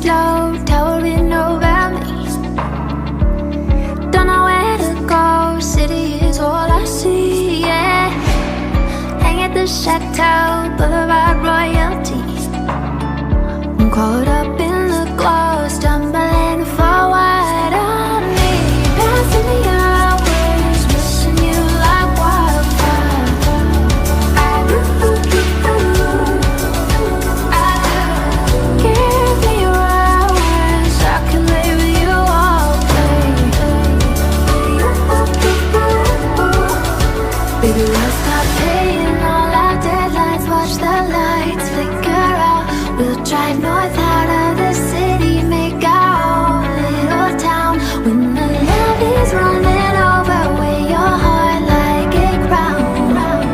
slow, towering over me. Don't know where to go, city is all I see, yeah. Hang at the chateau, boulevard royalty. I'm caught up in the glow, stumbling forward on me. Passing the hours, missing you like wildfire. I do. Give me your hours, I can lay with you all day. Baby, we'll stop paying all our deadlines, watch the lights flicker out. We'll drive north out of the city, make our own little town. When the love is running over, wear your heart like a crown.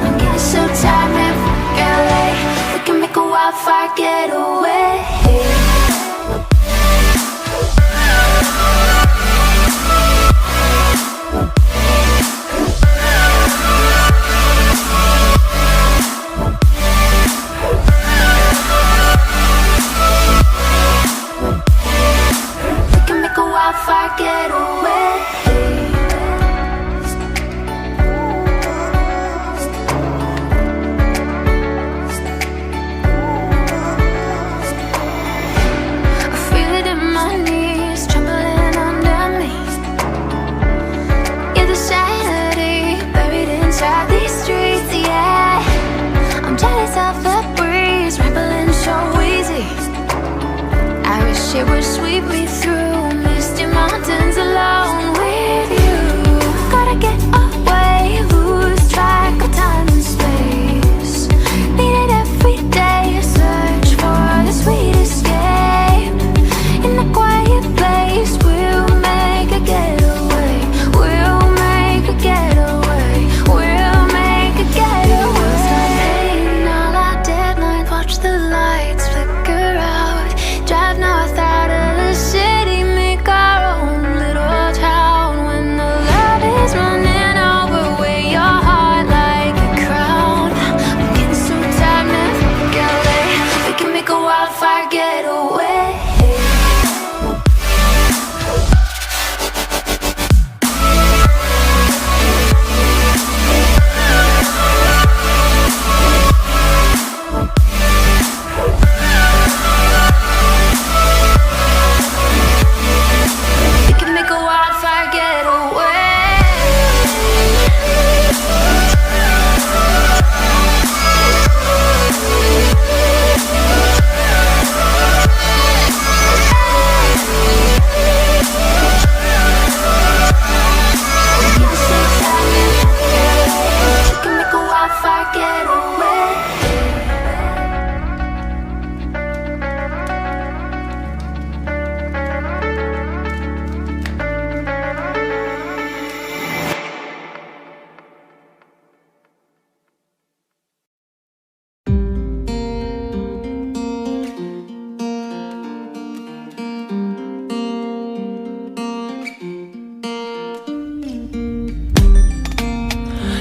I'm getting so tired, man, fuck LA. We can make a wildfire getaway. Wildfire getaway. I feel it in my knees, trembling under me. Yeah, the sanity buried inside these streets, yeah. I'm jealous of the breeze, rambling so easy. I wish it would sweep me through mountains alone with you. Gotta get away, lose track of time and space. Need it every day, search for the sweet escape. In a quiet place, we'll make a getaway. We'll make a getaway. We'll make a getaway. Stop paying all our deadlines, watch the lights flicker out. Drive north out of the city, make our own little town. When the love is running over, wear your heart like a crown. I'm getting so tired, man, fuck LA. We can make a wildfire getaway.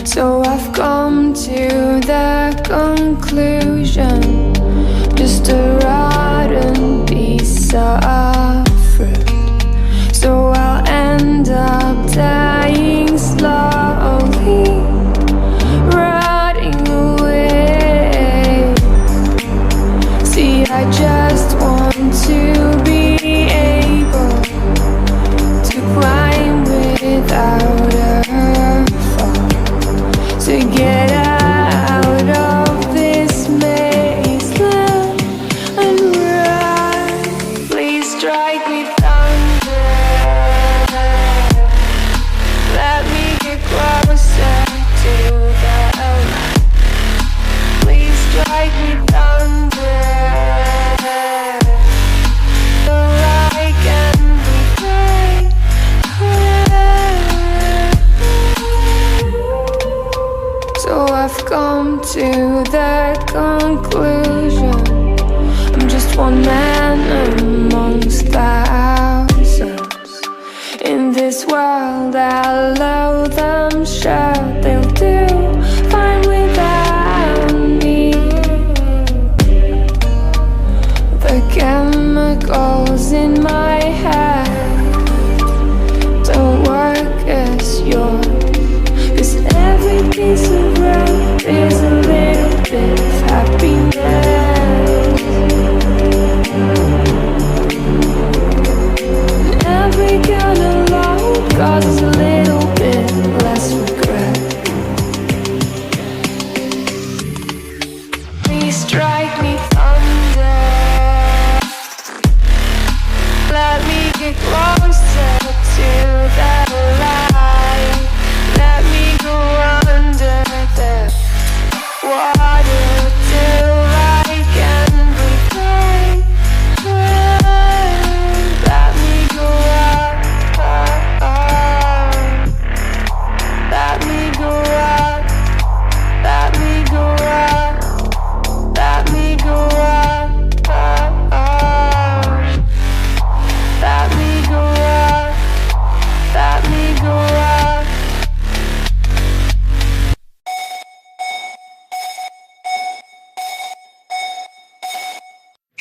So I've come to the conclusion, just a rotten piece of fruit. So I'll end up dying slowly, rotting away. See, I just want to be able to climb without a fall, to get out of this maze and run. Please strike me thunder, let me get closer to the light. Please strike me thunder, so I can be free. So I've come to the conclusion, I'm just one man amongst thousands. In this world I'll allow them, sure they'll do fine without me. The chemicals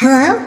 Hello?